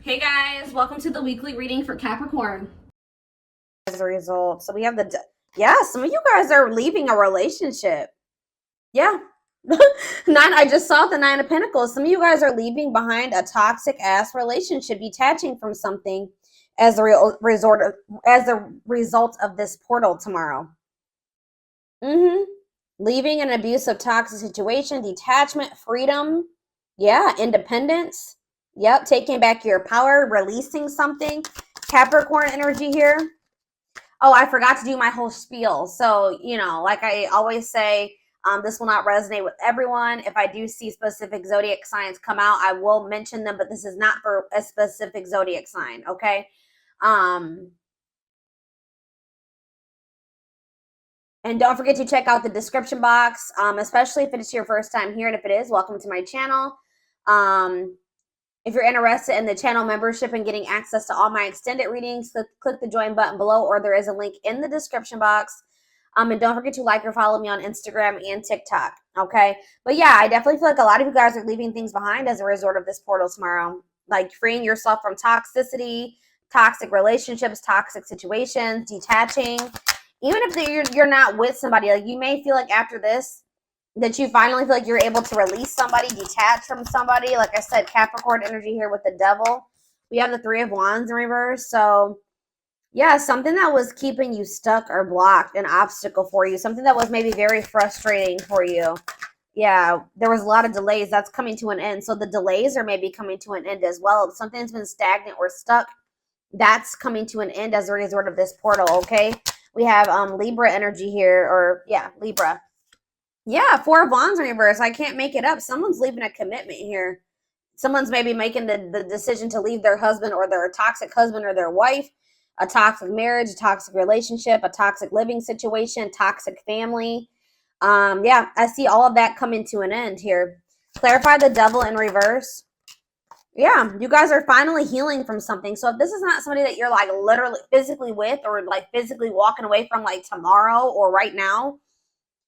Hey guys, welcome to the weekly reading for Capricorn. As a result, so we have some of you guys are leaving a relationship. Yeah. I just saw the Nine of Pentacles. Some of you guys are leaving behind a toxic ass relationship, detaching from something as a result of this portal tomorrow. Leaving an abusive, toxic situation, detachment, freedom, yeah, independence. Yep, taking back your power, releasing something. Capricorn energy here. Oh, I forgot to do my whole spiel. So, like I always say, this will not resonate with everyone. If I do see specific zodiac signs come out, I will mention them, but this is not for a specific zodiac sign, okay? And don't forget to check out the description box, especially if it is your first time here. And if it is, welcome to my channel. If you're interested in the channel membership and getting access to all my extended readings, click the join button below, or there is a link in the description box. And don't forget to like or follow me on Instagram and TikTok, okay? But yeah, I definitely feel like a lot of you guys are leaving things behind as a result of this portal tomorrow. Like freeing yourself from toxicity, toxic relationships, toxic situations, detaching. Even if you're not with somebody, like you may feel like after this, that you finally feel like you're able to release somebody, detach from somebody. Like I said, Capricorn energy here with the devil. We have the Three of Wands in reverse. So yeah, something that was keeping you stuck or blocked, an obstacle for you, something that was maybe very frustrating for you. Yeah, there was a lot of delays. That's coming to an end. So the delays are maybe coming to an end as well. If something's been stagnant or stuck, that's coming to an end as a result of this portal, okay? We have Libra energy here, or yeah, Libra. Yeah, Four of Wands in reverse. I can't make it up. Someone's leaving a commitment here. Someone's maybe making the decision to leave their husband or their toxic husband or their wife, a toxic marriage, a toxic relationship, a toxic living situation, toxic family. Yeah, I see all of that coming to an end here. Clarify the devil in reverse. Yeah, you guys are finally healing from something. So if this is not somebody that you're like literally physically with or like physically walking away from like tomorrow or right now,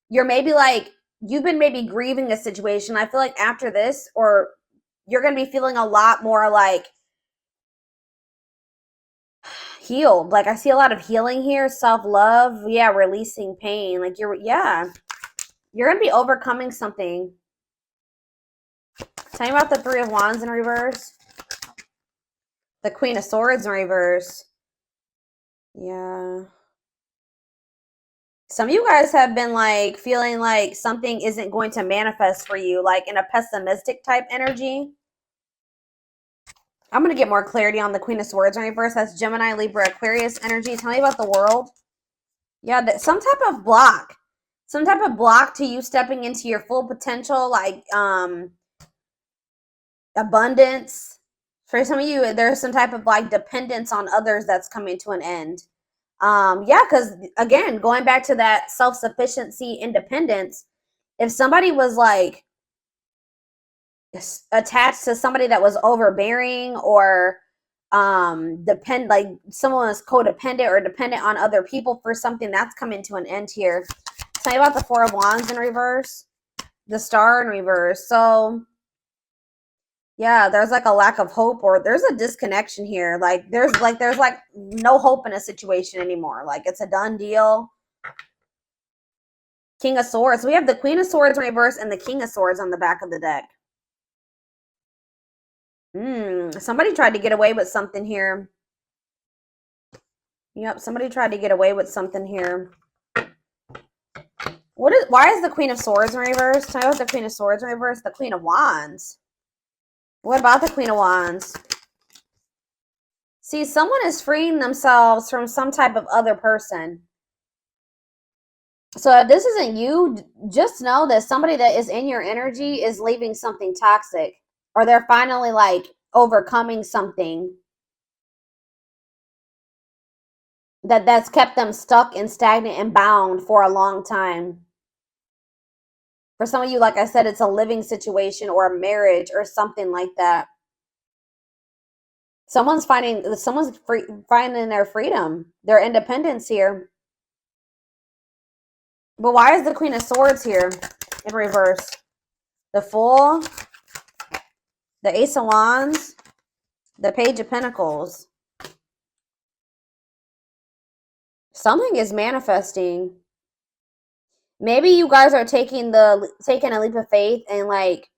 you're maybe like, you've been maybe grieving a situation. I feel like after this, or you're going to be feeling a lot more like healed. Like I see a lot of healing here, self-love. Yeah, releasing pain. Like you're going to be overcoming something. Tell me about the Three of Wands in reverse. The Queen of Swords in reverse. Yeah. Some of you guys have been like feeling like something isn't going to manifest for you, like in a pessimistic type energy. I'm going to get more clarity on the Queen of Swords in reverse. That's Gemini, Libra, Aquarius energy. Tell me about the world. Yeah, some type of block. Some type of block to you stepping into your full potential, like abundance. For some of you, there's some type of like dependence on others that's coming to an end. Yeah, because again, going back to that self-sufficiency, independence, if somebody was like attached to somebody that was overbearing or like someone was codependent or dependent on other people for something, that's coming to an end here. Tell me about the Four of Wands in reverse, the Star in reverse. So yeah, there's like a lack of hope, or there's a disconnection here. Like there's no hope in a situation anymore. Like it's a done deal. King of Swords. So we have the Queen of Swords in reverse and the King of Swords on the back of the deck. Somebody tried to get away with something here. Yep, somebody tried to get away with something here. Why is the Queen of Swords in reverse? Tell me about the Queen of Swords in reverse. The Queen of Wands. What about the Queen of Wands? See, someone is freeing themselves from some type of other person. So if this isn't you, just know that somebody that is in your energy is leaving something toxic, or they're finally like overcoming something that's kept them stuck and stagnant and bound for a long time. For some of you, like I said, it's a living situation or a marriage or something like that. Someone's finding their freedom, their independence here. But why is the Queen of Swords here in reverse? The Fool, the Ace of Wands. The Page of Pentacles. Something is manifesting. Maybe you guys are taking a leap of faith and like,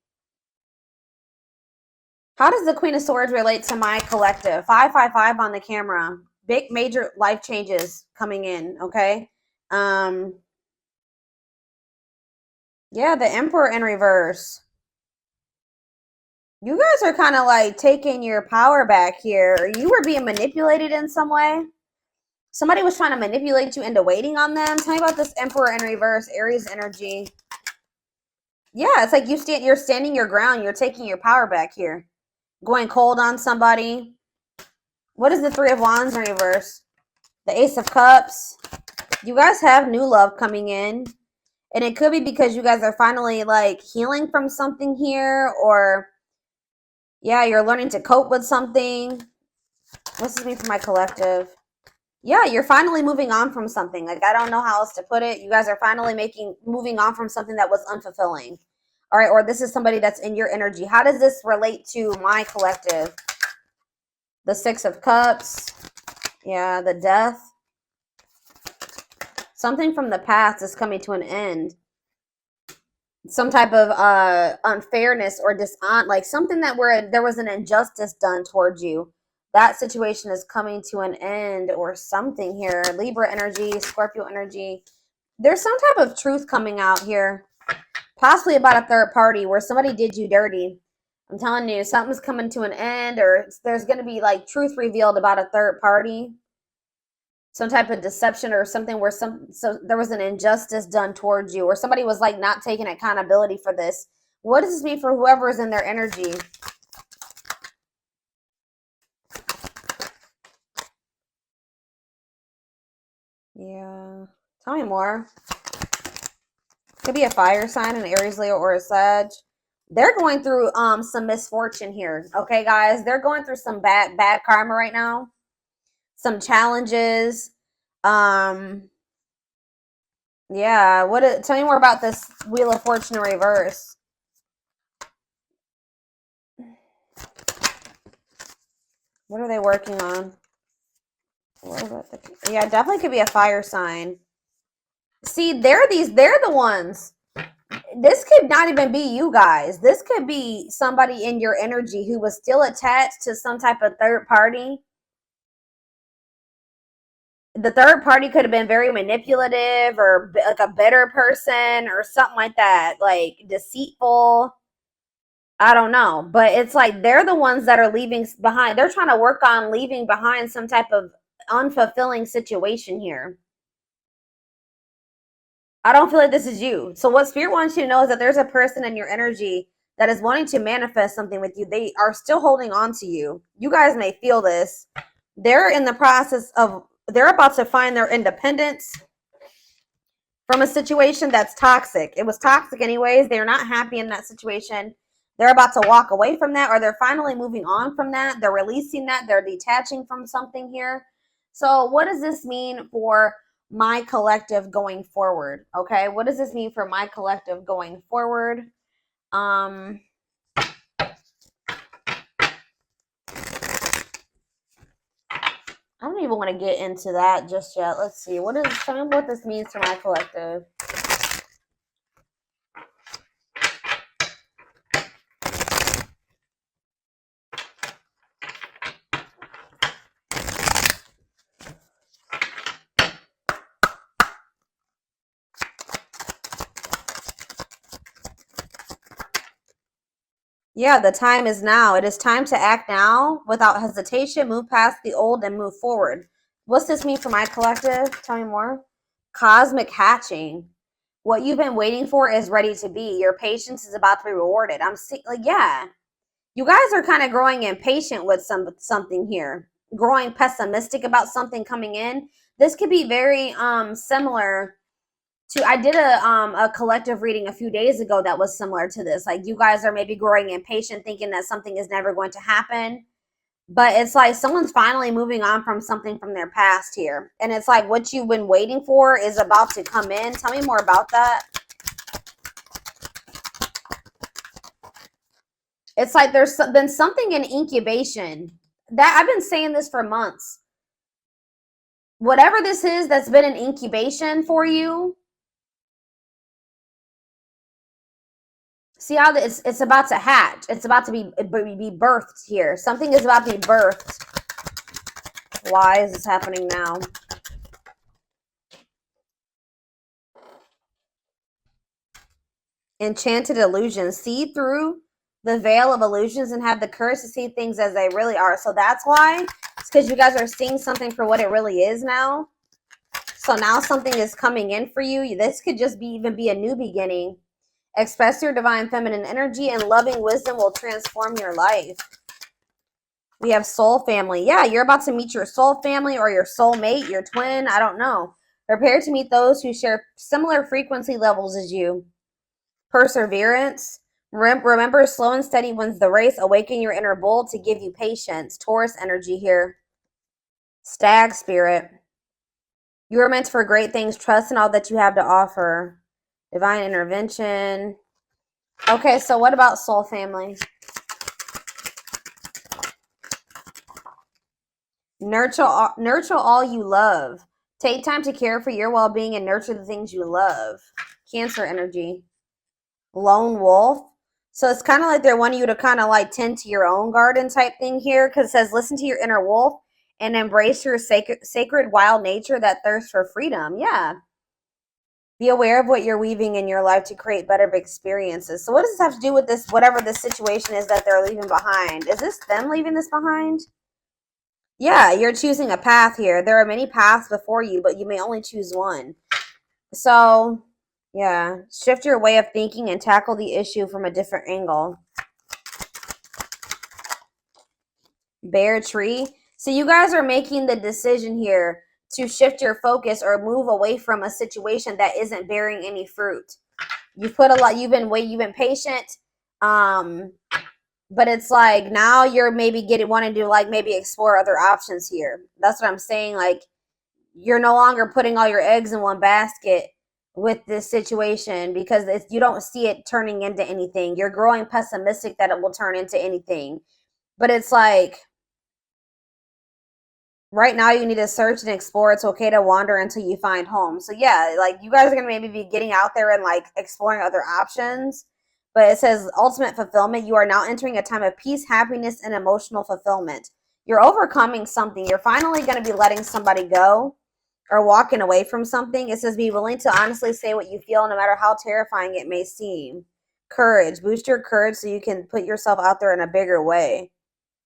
how does the Queen of Swords relate to my collective? 555 on the camera. Big major life changes coming in, okay? Yeah, the Emperor in reverse. You guys are kind of like taking your power back here. You were being manipulated in some way. Somebody was trying to manipulate you into waiting on them. Tell me about this Emperor in reverse, Aries energy. Yeah, it's like you're standing your ground. You're taking your power back here. Going cold on somebody. What is the Three of Wands in reverse? The Ace of Cups. You guys have new love coming in. And it could be because you guys are finally like healing from something here, or yeah, you're learning to cope with something. What's this mean for my collective? Yeah, you're finally moving on from something. Like, I don't know how else to put it. You guys are finally moving on from something that was unfulfilling. All right, or this is somebody that's in your energy. How does this relate to my collective? The Six of Cups. Yeah, the Death. Something from the past is coming to an end. Some type of unfairness or like something that where there was an injustice done towards you. That situation is coming to an end or something here. Libra energy, Scorpio energy. There's some type of truth coming out here. Possibly about a third party where somebody did you dirty. I'm telling you, something's coming to an end, or there's going to be like truth revealed about a third party. Some type of deception or something where so there was an injustice done towards you, or somebody was like not taking accountability for this. What does this mean for whoever is in their energy? Yeah. Tell me more. Could be a fire sign, an Aries, Leo, or a Sag. They're going through some misfortune here. Okay, guys? They're going through some bad karma right now. Some challenges. Yeah. Tell me more about this Wheel of Fortune in reverse. What are they working on? Yeah, definitely could be a fire sign. See, they're the ones. This could not even be you guys. This could be somebody in your energy who was still attached to some type of third party. The third party could have been very manipulative or like a better person or something like that, like deceitful. I don't know, but it's like they're the ones that are leaving behind. They're trying to work on leaving behind some type of unfulfilling situation here. I don't feel like this is you. So what Spirit wants you to know is that there's a person in your energy that is wanting to manifest something with you. They are still holding on to you. You guys may feel this. They're in the process of, they're about to find their independence from a situation that's toxic. It was toxic anyways. They're not happy in that situation. They're about to walk away from that, or they're finally moving on from that. They're releasing that. They're detaching from something here. So what does this mean for my collective going forward? Okay, what does this mean for my collective going forward? I don't even want to get into that just yet. Let's see. Tell me what this means for my collective. Yeah, the time is now. It is time to act now without hesitation. Move past the old and move forward. What's this mean for my collective? Tell me more. Cosmic hatching. What you've been waiting for is ready to be. Your patience is about to be rewarded. Yeah. You guys are kind of growing impatient with something here. Growing pessimistic about something coming in. This could be very similar to, I did a collective reading a few days ago that was similar to this. Like, you guys are maybe growing impatient, thinking that something is never going to happen, but it's like someone's finally moving on from something from their past here, and it's like what you've been waiting for is about to come in. Tell me more about that. It's like there's been something in incubation. that I've been saying this for months. Whatever this is that's been an incubation for you, see how it's about to hatch. It's about to be birthed here. Something is about to be birthed. Why is this happening now? Enchanted illusions. See through the veil of illusions and have the courage to see things as they really are. So that's why. It's because you guys are seeing something for what it really is now. So now something is coming in for you. This could just even be a new beginning. Express your divine feminine energy and loving wisdom will transform your life. We have soul family. Yeah, you're about to meet your soul family or your soulmate, your twin. I don't know. Prepare to meet those who share similar frequency levels as you. Perseverance. Remember, slow and steady wins the race. Awaken your inner bull to give you patience. Taurus energy here. Stag spirit. You are meant for great things. Trust in all that you have to offer. Divine intervention. Okay, so what about soul family? Nurture all you love. Take time to care for your well-being and nurture the things you love. Cancer energy. Lone wolf. So it's kind of like they're wanting you to kind of like tend to your own garden type thing here, because it says listen to your inner wolf and embrace your sacred wild nature that thirsts for freedom. Yeah. Be aware of what you're weaving in your life to create better experiences. So what does this have to do with this, whatever this situation is that they're leaving behind? Is this them leaving this behind? Yeah, you're choosing a path here. There are many paths before you, but you may only choose one. So, yeah, shift your way of thinking and tackle the issue from a different angle. Bear tree. So you guys are making the decision here to shift your focus or move away from a situation that isn't bearing any fruit. You've put a lot, you've been patient. But it's like now you're maybe wanting to like maybe explore other options here. That's what I'm saying. Like you're no longer putting all your eggs in one basket with this situation because you don't see it turning into anything. You're growing pessimistic that it will turn into anything. But it's like right now you need to search and explore. It's okay to wander until you find home. So yeah, like you guys are going to maybe be getting out there and like exploring other options. But it says ultimate fulfillment. You are now entering a time of peace, happiness, and emotional fulfillment. You're overcoming something. You're finally going to be letting somebody go or walking away from something. It says be willing to honestly say what you feel no matter how terrifying it may seem. Courage. Boost your courage so you can put yourself out there in a bigger way.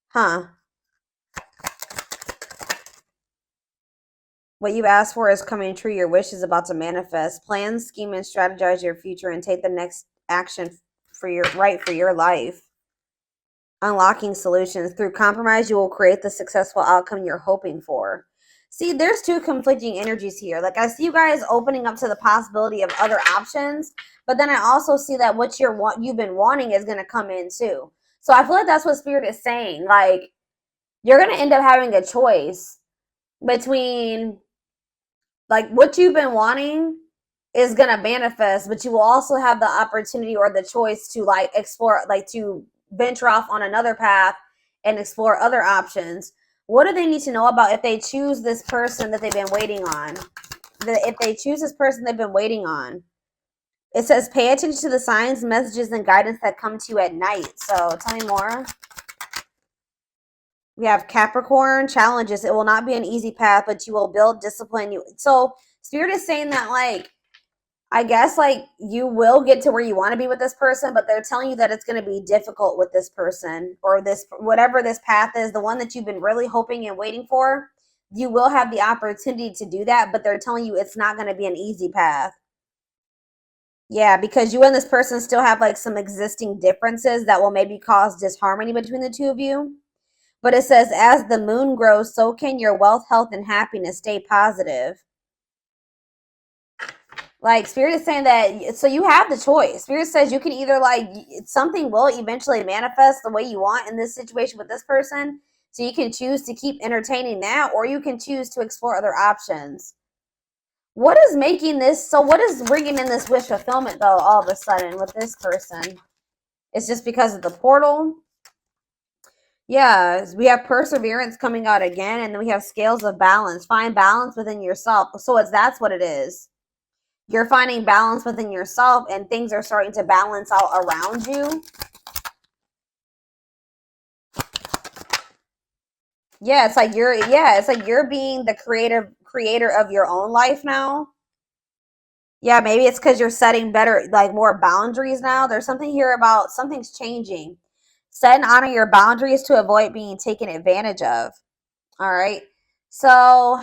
Huh. What you asked for is coming true. Your wish is about to manifest. Plan, scheme, and strategize your future and take the next action for your life. Unlocking solutions. Through compromise, you will create the successful outcome you're hoping for. See, there's two conflicting energies here. Like I see you guys opening up to the possibility of other options, but then I also see that what you've been wanting is going to come in too. So I feel like that's what Spirit is saying. Like you're going to end up having a choice between like what you've been wanting is going to manifest, but you will also have the opportunity or the choice to like explore, like to venture off on another path and explore other options. What do they need to know about if they choose this person that they've been waiting on? If they choose this person they've been waiting on. It says pay attention to the signs, messages, and guidance that come to you at night. So tell me more. We have Capricorn challenges. It will not be an easy path, but you will build discipline. So Spirit is saying that like, I guess like you will get to where you want to be with this person, but they're telling you that it's going to be difficult with this person or this, whatever this path is, the one that you've been really hoping and waiting for. You will have the opportunity to do that, but they're telling you it's not going to be an easy path. Yeah, because you and this person still have like some existing differences that will maybe cause disharmony between the two of you. But it says, as the moon grows, so can your wealth, health, and happiness. Stay positive. Like Spirit is saying that, so you have the choice. Spirit says you can either like, something will eventually manifest the way you want in this situation with this person. So you can choose to keep entertaining that, or you can choose to explore other options. What is making this, so what is bringing in this wish fulfillment though all of a sudden with this person? It's just because of the portal. Yeah, we have perseverance coming out again, and then we have scales of balance. Find balance within yourself. So that's what it is. You're finding balance within yourself, and things are starting to balance out around you. Yeah, it's like you're being the creator of your own life now. Yeah, maybe it's because you're setting better, like more boundaries now. There's something here about something's changing. Set and honor your boundaries to avoid being taken advantage of. All right. So,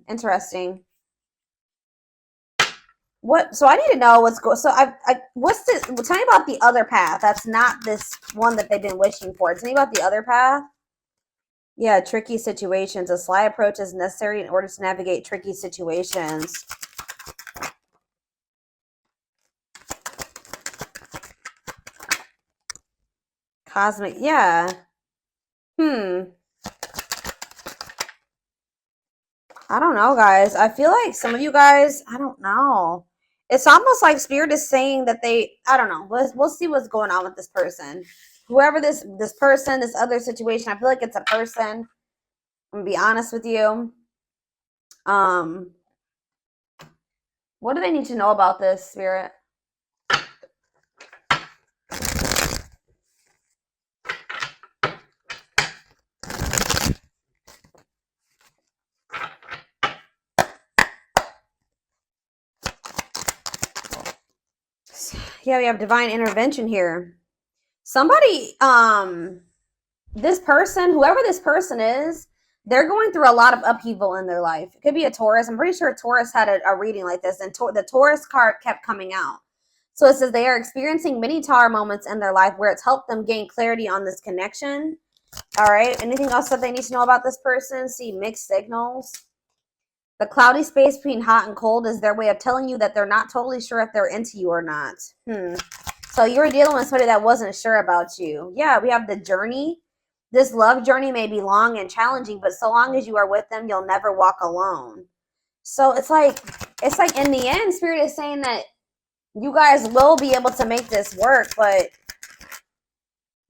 interesting. What? So I need to know what's going. So what's this? Tell me about the other path. That's not this one that they've been wishing for. Tell me about the other path. Yeah, tricky situations. A sly approach is necessary in order to navigate tricky situations. Cosmic, yeah. I don't know, guys. I feel like some of you guys, I don't know. It's almost like Spirit is saying that I don't know. We'll see what's going on with this person. Whoever this person, this other situation, I feel like it's a person. I'm gonna be honest with you. What do they need to know about this, Spirit? Yeah, we have divine intervention here. Somebody, this person, whoever this person is, they're going through a lot of upheaval in their life. It could be a Taurus. I'm pretty sure Taurus had a reading like this, and the Taurus card kept coming out. So it says they are experiencing many Tower moments in their life where it's helped them gain clarity on this connection. All right. Anything else that they need to know about this person? See mixed signals. The cloudy space between hot and cold is their way of telling you that they're not totally sure if they're into you or not. So you were dealing with somebody that wasn't sure about you. Yeah, we have the journey. This love journey may be long and challenging, but so long as you are with them, you'll never walk alone. So it's like in the end, Spirit is saying that you guys will be able to make this work, but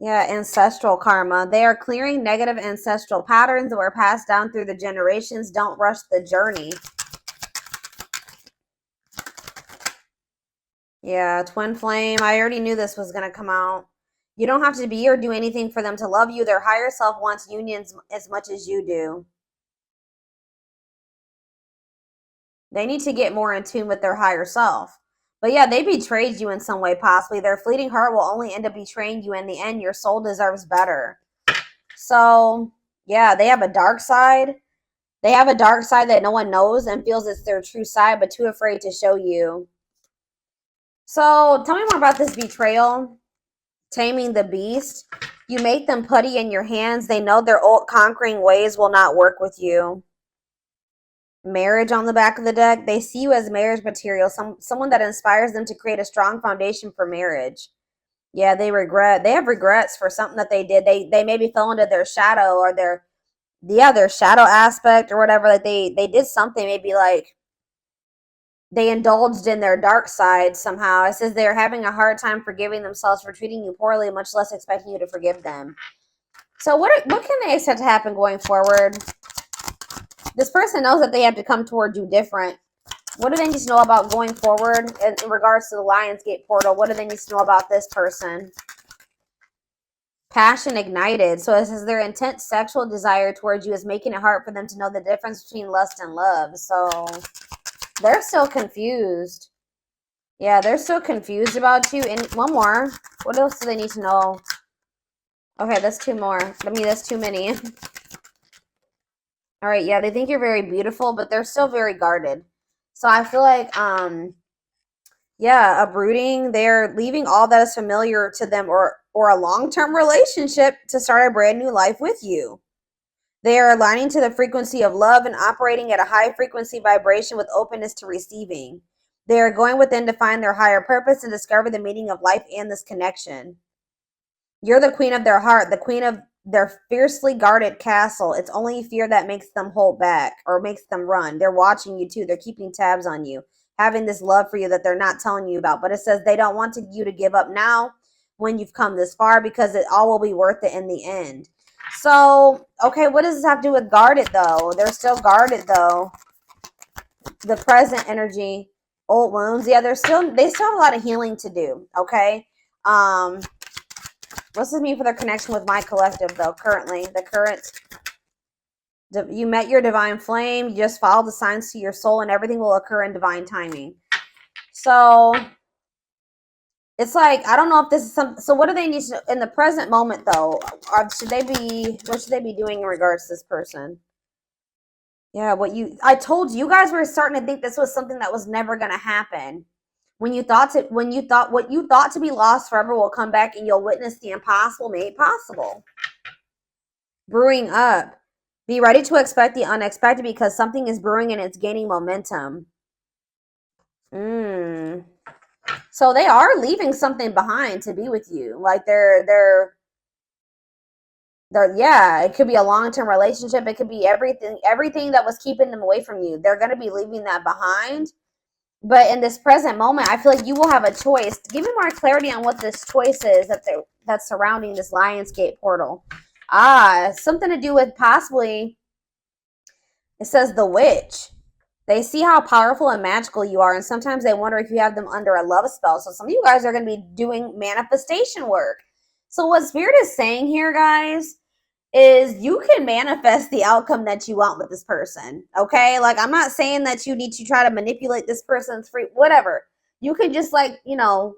yeah, ancestral karma. They are clearing negative ancestral patterns that were passed down through the generations. Don't rush the journey. Yeah, twin flame. I already knew this was going to come out. You don't have to be or do anything for them to love you. Their higher self wants unions as much as you do. They need to get more in tune with their higher self. But yeah, they betrayed you in some way, possibly. Their fleeting heart will only end up betraying you in the end. Your soul deserves better. So, yeah, they have a dark side. They have a dark side that no one knows and feels it's their true side, but too afraid to show you. So, tell me more about this betrayal. Taming the beast. You make them putty in your hands. They know their old conquering ways will not work with you. Marriage on the back of the deck. They see you as marriage material. Someone that inspires them to create a strong foundation for marriage. Yeah, they have regrets for something that they did. They maybe fell into their shadow or their shadow aspect or whatever. Like they did something, maybe like they indulged in their dark side somehow. It says they're having a hard time forgiving themselves for treating you poorly, much less expecting you to forgive them. So what can they expect to happen going forward? This person knows that they have to come toward you different. What do they need to know about going forward in regards to the Lionsgate portal? What do they need to know about this person? Passion ignited. So it says their intense sexual desire towards you is making it hard for them to know the difference between lust and love. So they're still confused. Yeah, they're still confused about you. And one more. What else do they need to know? Okay, that's two more. I mean, that's too many. All right, yeah, they think you're very beautiful, but they're still very guarded. So I feel like, yeah, uprooting. They're leaving all that is familiar to them or a long-term relationship to start a brand new life with you. They are aligning to the frequency of love and operating at a high frequency vibration with openness to receiving. They are going within to find their higher purpose and discover the meaning of life and this connection. You're the queen of their heart, the queen of their fiercely guarded castle. It's only fear that makes them hold back or makes them run. They're watching you too. They're keeping tabs on you, having this love for you that they're not telling you about. But it says they don't want you to give up now, when you've come this far, because it all will be worth it in the end. So, okay, what does this have to do with guarded, though? They're still guarded, though. The present energy, old wounds. Yeah, they still have a lot of healing to do, okay? What's this mean for their connection with my collective, though, currently? The current... You met your divine flame. You just follow the signs to your soul, and everything will occur in divine timing. So... it's like, I don't know if this is some. So what do they need to, in the present moment, though? What should they be doing in regards to this person? Yeah, I told you, you guys were starting to think this was something that was never going to happen. When you thought what you thought to be lost forever will come back, and you'll witness the impossible made possible. Brewing up. Be ready to expect the unexpected, because something is brewing and it's gaining momentum. So they are leaving something behind to be with you. Like they're yeah, it could be a long-term relationship. It could be everything that was keeping them away from you. They're going to be leaving that behind. But in this present moment, I feel like you will have a choice. Give me more clarity on what this choice is that's surrounding this Lionsgate portal. Something to do with possibly, it says the witch. They see how powerful and magical you are, and sometimes they wonder if you have them under a love spell. So some of you guys are going to be doing manifestation work. So what Spirit is saying here, guys, is you can manifest the outcome that you want with this person, okay? Like, I'm not saying that you need to try to manipulate this person's free, whatever. You can just, like, you know,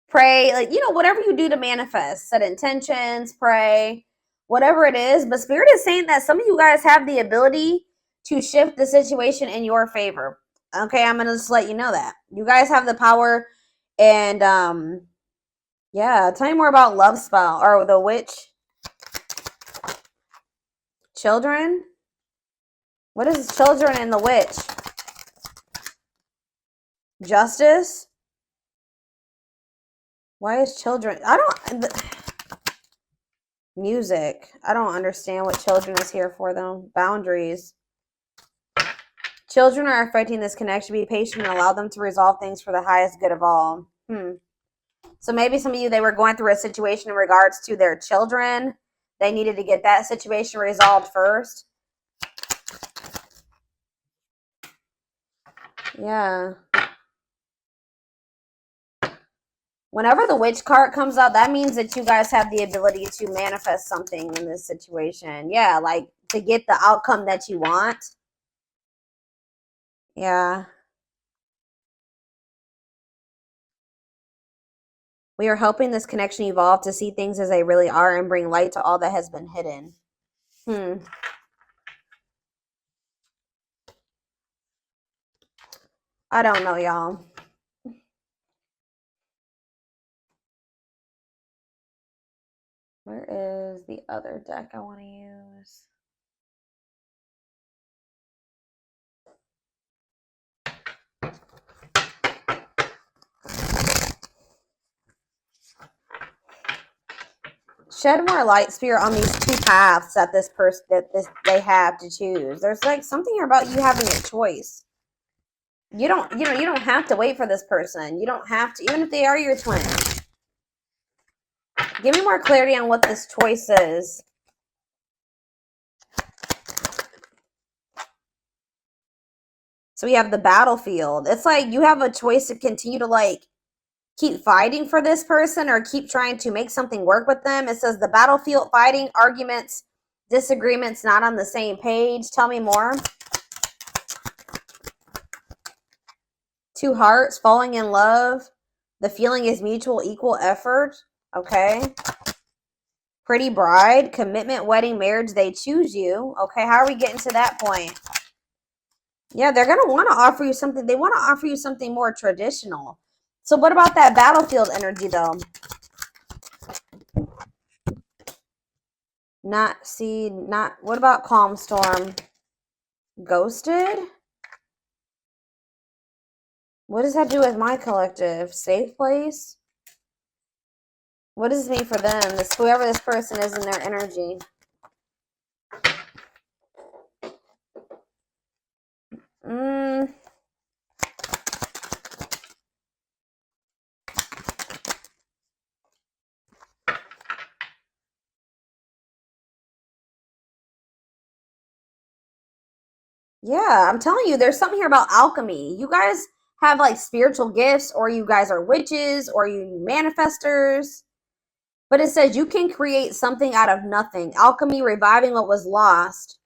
pray, like, you know, whatever you do to manifest, set intentions, pray, whatever it is. But Spirit is saying that some of you guys have the ability to shift the situation in your favor. Okay, I'm gonna just let you know that you guys have the power. And yeah, tell me more about love spell or the witch. Children. What is children and the witch? Justice. Why is children? Music. I don't understand what children is here for, though. Boundaries. Children are affecting this connection. Be patient and allow them to resolve things for the highest good of all. So maybe some of you, they were going through a situation in regards to their children. They needed to get that situation resolved first. Yeah. Whenever the witch card comes out, that means that you guys have the ability to manifest something in this situation. Yeah, like to get the outcome that you want. Yeah. We are helping this connection evolve to see things as they really are and bring light to all that has been hidden. I don't know, y'all. Where is the other deck I want to use? Shed more light, Spirit, on these two paths that they have to choose. There's like something here about you having a choice. You don't have to wait for this person. You don't have to, even if they are your twin. Give me more clarity on what this choice is. So we have the battlefield. It's like you have a choice to continue to like keep fighting for this person or keep trying to make something work with them. It says the battlefield, fighting, arguments, disagreements, not on the same page. Tell me more. Two hearts, falling in love. The feeling is mutual, equal effort. Okay. Pretty bride, commitment, wedding, marriage. They choose you. Okay, how are we getting to that point? Yeah, they're going to want to offer you something. They want to offer you something more traditional. So what about that battlefield energy, though? What about calm storm? Ghosted? What does that do with my collective? Safe place? What does this mean for them? Whoever this person is in their energy. Yeah, I'm telling you, there's something here about alchemy. You guys have like spiritual gifts, or you guys are witches, or you manifestors. But it says you can create something out of nothing. Alchemy, reviving what was lost.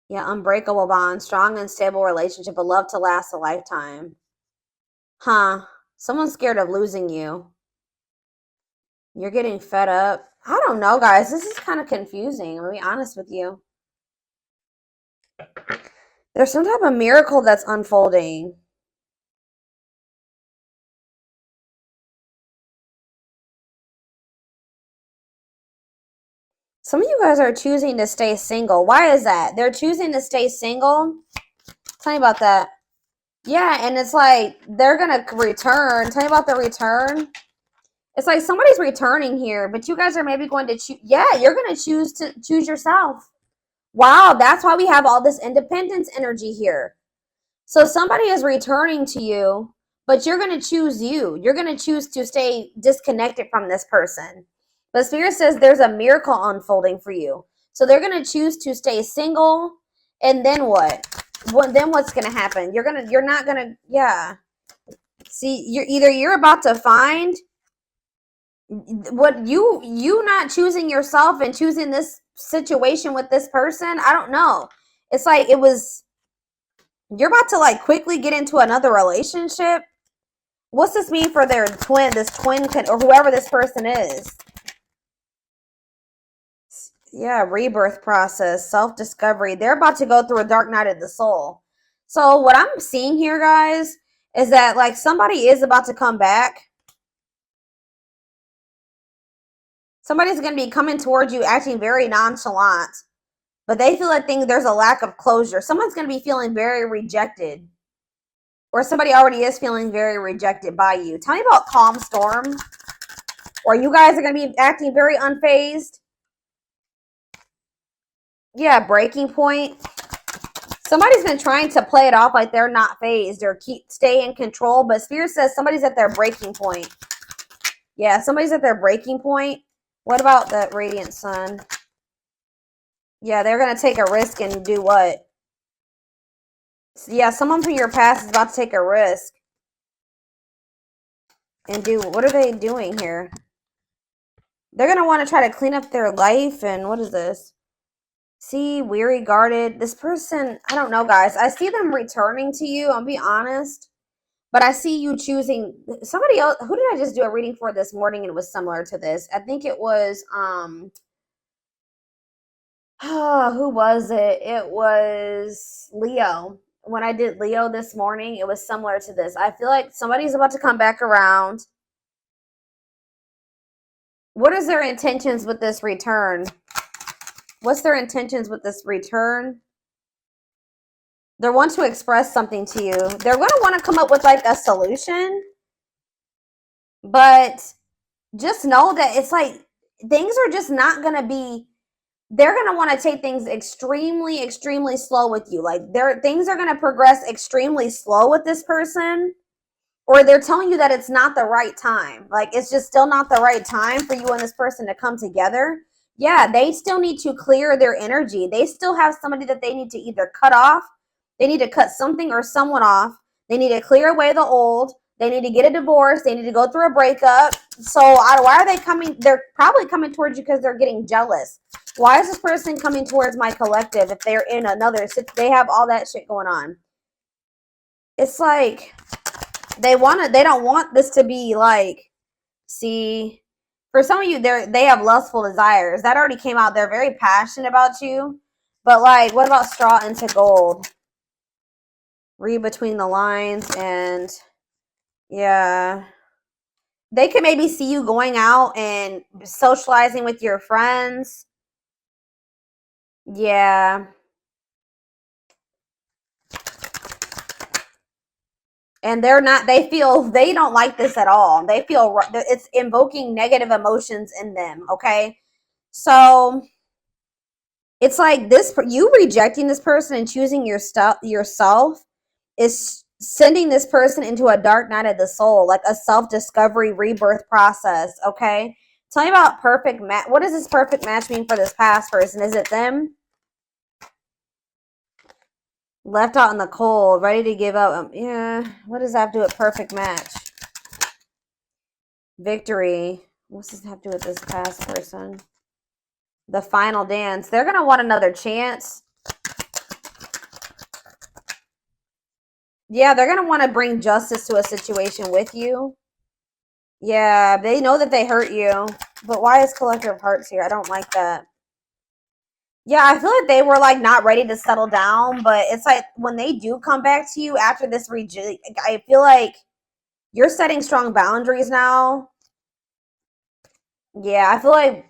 Yeah, unbreakable bond, strong and stable relationship, a love to last a lifetime. Huh. Someone's scared of losing you. You're getting fed up. I don't know, guys. This is kind of confusing. I'm going to be honest with you. There's some type of miracle that's unfolding. Some of you guys are choosing to stay single. Why is that? They're choosing to stay single. Tell me about that. Yeah, and it's like they're going to return. Tell me about the return. It's like somebody's returning here, but you guys are maybe going to choose. Yeah, you're going to choose yourself. Wow, that's why we have all this independence energy here. So somebody is returning to you, but you're going to choose you. You're going to choose to stay disconnected from this person. But Spirit says there's a miracle unfolding for you. So they're going to choose to stay single. And then what? Then what's going to happen? You're not going to, yeah. See, you're about to find what you not choosing yourself and choosing this situation with this person. I don't know. It's like you're about to like quickly get into another relationship. What's this mean for their twin, or whoever this person is? Yeah, rebirth process, self-discovery. They're about to go through a dark night of the soul. So what I'm seeing here, guys, is that like somebody is about to come back. Somebody's going to be coming towards you acting very nonchalant, but they feel like there's a lack of closure. Someone's going to be feeling very rejected, or somebody already is feeling very rejected by you. Tell me about calm storm, or you guys are going to be acting very unfazed. Yeah, breaking point. Somebody's been trying to play it off like they're not phased or stay in control, but Spirit says somebody's at their breaking point. Yeah, somebody's at their breaking point. What about that radiant sun? Yeah, they're going to take a risk and do what? Yeah, someone from your past is about to take a risk. And what are they doing here? They're going to want to try to clean up their life. And what is this? See, weary, guarded. This person, I don't know, guys. I see them returning to you. I'll be honest. But I see you choosing somebody else. Who did I just do a reading for this morning? And it was similar to this. I think it was, who was it? It was Leo. When I did Leo this morning, it was similar to this. I feel like somebody's about to come back around. What is their intentions with this return? What's their intentions with this return? They want to express something to you. They're going to want to come up with like a solution. But just know that it's like things are just not going to be, they're going to want to take things extremely, extremely slow with you. Like things are going to progress extremely slow with this person. Or they're telling you that it's not the right time. Like, it's just still not the right time for you and this person to come together. Yeah, they still need to clear their energy. They still have somebody that they need to either cut off. They need to cut something or someone off. They need to clear away the old. They need to get a divorce. They need to go through a breakup. So why are they coming? They're probably coming towards you because they're getting jealous. Why is this person coming towards my collective if they're in another? They have all that shit going on. It's like they don't want this to be like, see, for some of you, they have lustful desires. That already came out. They're very passionate about you. But like, what about straw into gold? Read between the lines, and yeah. They could maybe see you going out and socializing with your friends. Yeah. And they don't like this at all. They feel it's invoking negative emotions in them, okay? So it's like you rejecting this person and choosing yourself is sending this person into a dark night of the soul, like a self-discovery rebirth process, okay? Tell me about perfect match. What does this perfect match mean for this past person? Is it them? Left out in the cold, ready to give up. Yeah, what does that have to do with perfect match? Victory. What's this have to do with this past person? The final dance. They're going to want another chance. Yeah, they're going to want to bring justice to a situation with you. Yeah, they know that they hurt you. But why is Collector of Hearts here? I don't like that. Yeah, I feel like they were like not ready to settle down, but it's like when they do come back to you after this I feel like you're setting strong boundaries now. Yeah, I feel like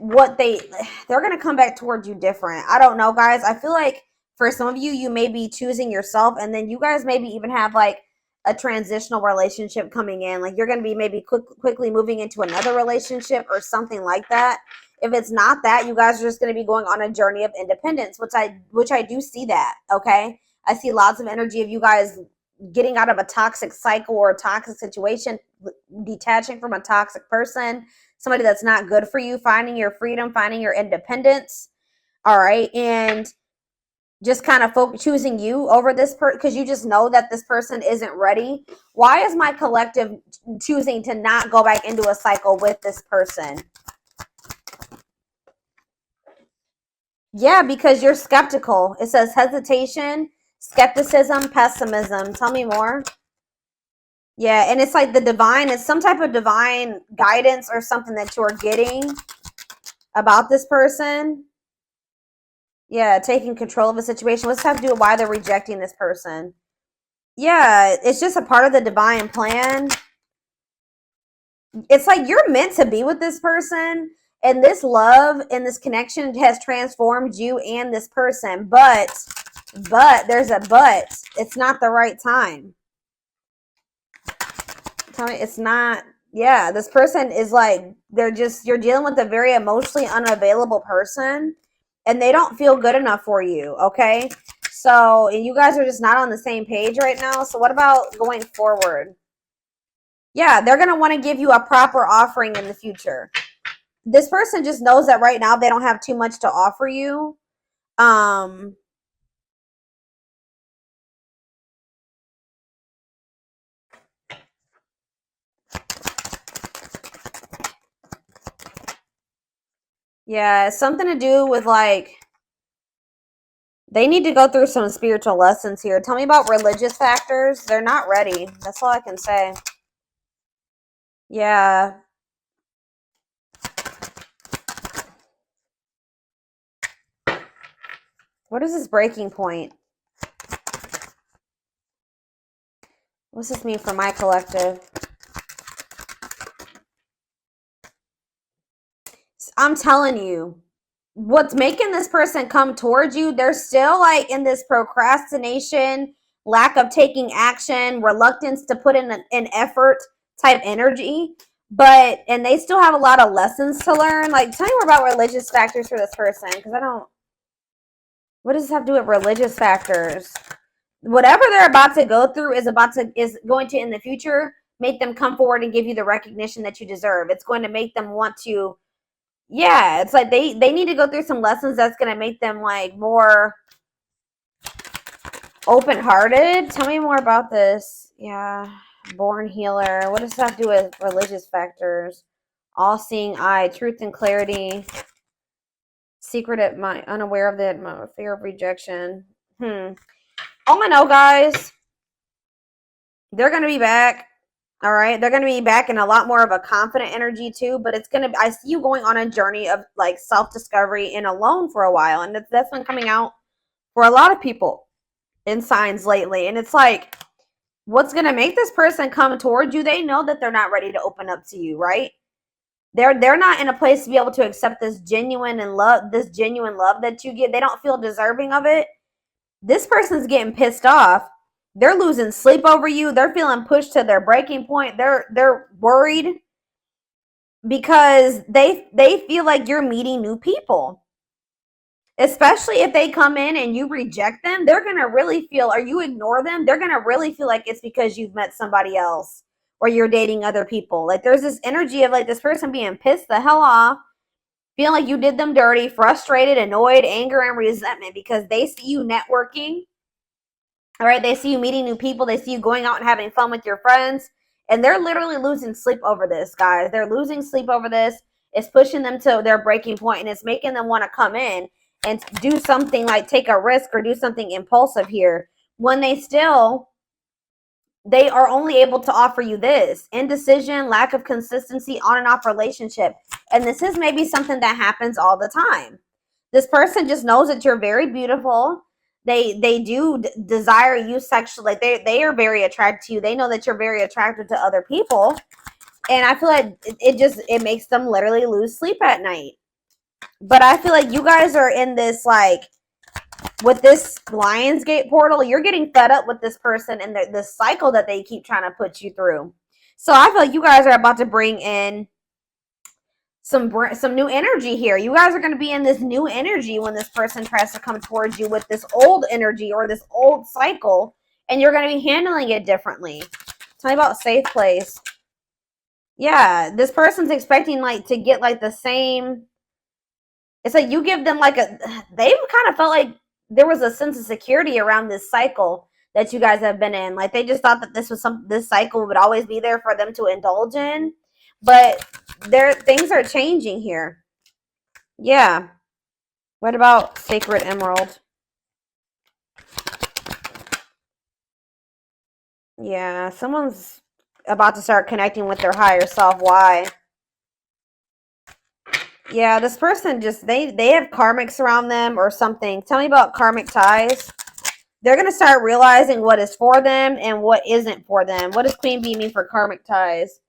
they're going to come back towards you different. I don't know, guys. I feel like for some of you, you may be choosing yourself, and then you guys maybe even have like a transitional relationship coming in. Like you're going to be maybe quickly moving into another relationship or something like that. If it's not that, you guys are just going to be going on a journey of independence, which I do see that, okay? I see lots of energy of you guys getting out of a toxic cycle or a toxic situation, detaching from a toxic person, somebody that's not good for you, finding your freedom, finding your independence, all right? And just kind of choosing you over this person because you just know that this person isn't ready. Why is my collective choosing to not go back into a cycle with this person? Yeah, because you're skeptical. It says hesitation, skepticism, pessimism. Tell me more. Yeah, and it's like the divine, it's some type of divine guidance or something that you're getting about this person. Yeah, taking control of a situation. What's have to do with why they're rejecting this person? Yeah, it's just a part of the divine plan. It's like you're meant to be with this person, and this love and this connection has transformed you and this person. But there's a but. It's not the right time. Tell me, it's not. Yeah, this person is like you're dealing with a very emotionally unavailable person, and they don't feel good enough for you. Okay, so and you guys are just not on the same page right now. So what about going forward? Yeah, they're gonna want to give you a proper offering in the future. This person just knows that right now they don't have too much to offer you. Yeah, it's something to do with like they need to go through some spiritual lessons here. Tell me about religious factors. They're not ready. That's all I can say. Yeah. What is this breaking point? What's this mean for my collective? I'm telling you, what's making this person come towards you, they're still like in this procrastination, lack of taking action, reluctance to put in an effort type energy. And they still have a lot of lessons to learn. Like, tell me more about religious factors for this person, because I don't. What does this have to do with religious factors? Whatever they're about to go through is going to in the future make them come forward and give you the recognition that you deserve. It's going to make them want to. Yeah, it's like they need to go through some lessons that's going to make them like more open-hearted. Tell me more about this. Yeah, born healer. What does this have to do with religious factors? All-seeing eye, truth and clarity. Secret mind, unaware of the fear of rejection. All I know, guys, they're going to be back. All right. They're going to be back in a lot more of a confident energy too, but I see you going on a journey of like self-discovery and alone for a while. And that's been coming out for a lot of people in signs lately. And it's like, what's going to make this person come towards you? They know that they're not ready to open up to you, right? They're not in a place to be able to accept this genuine love that you get. They don't feel deserving of it. This person's getting pissed off. They're losing sleep over you. They're feeling pushed to their breaking point. They're worried because they feel like you're meeting new people. Especially if they come in and you reject them, they're going to really feel, or you ignore them, they're going to really feel like it's because you've met somebody else or you're dating other people. Like there's this energy of like this person being pissed the hell off, feeling like you did them dirty, frustrated, annoyed, anger, and resentment because they see you networking All right, they see you meeting new people. They see you going out and having fun with your friends. And they're literally losing sleep over this, guys. They're losing sleep over this. It's pushing them to their breaking point, and it's making them want to come in and do something like take a risk or do something impulsive here. When they are only able to offer you this: indecision, lack of consistency, on and off relationship. And this is maybe something that happens all the time. This person just knows that you're very beautiful. They do desire you sexually. Like they are very attracted to you. They know that you're very attractive to other people. And I feel like it makes them literally lose sleep at night. But I feel like you guys are in this, like, with this Lionsgate portal, you're getting fed up with this person and the cycle that they keep trying to put you through. So I feel like you guys are about to bring in some new energy here. You guys are going to be in this new energy when this person tries to come towards you with this old energy or this old cycle, and you're going to be handling it differently. Tell me about safe place. Yeah, this person's expecting like to get like the same. It's like you give them like they've kind of felt like there was a sense of security around this cycle that you guys have been in. Like they just thought that this cycle would always be there for them to indulge in. But things are changing here. Yeah. What about Sacred Emerald? Yeah, someone's about to start connecting with their higher self. Why? Yeah, this person just, they have karmics around them or something. Tell me about karmic ties. They're going to start realizing what is for them and what isn't for them. What does Queen Bee mean for karmic ties?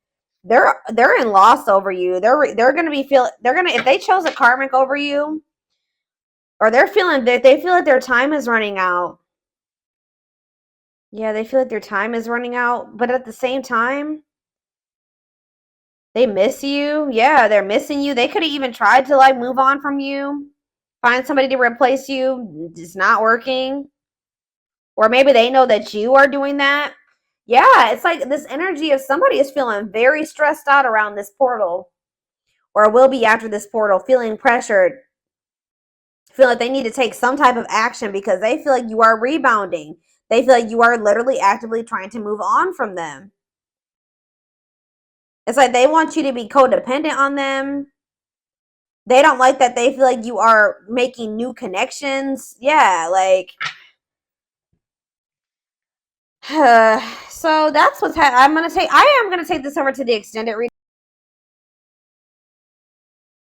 They're in loss over you. They're going to be if they chose a karmic over you, or they feel like their time is running out. Yeah, they feel like their time is running out, but at the same time, they miss you. Yeah, they're missing you. They could have even tried to like move on from you, find somebody to replace you. It's not working. Or maybe they know that you are doing that. Yeah, it's like this energy of somebody is feeling very stressed out around this portal, or will be after this portal, feeling pressured, feel like they need to take some type of action because they feel like you are rebounding. They feel like you are literally actively trying to move on from them. It's like they want you to be codependent on them. They don't like that they feel like you are making new connections. Yeah, like so that's what's I am gonna take this over to the extended reading.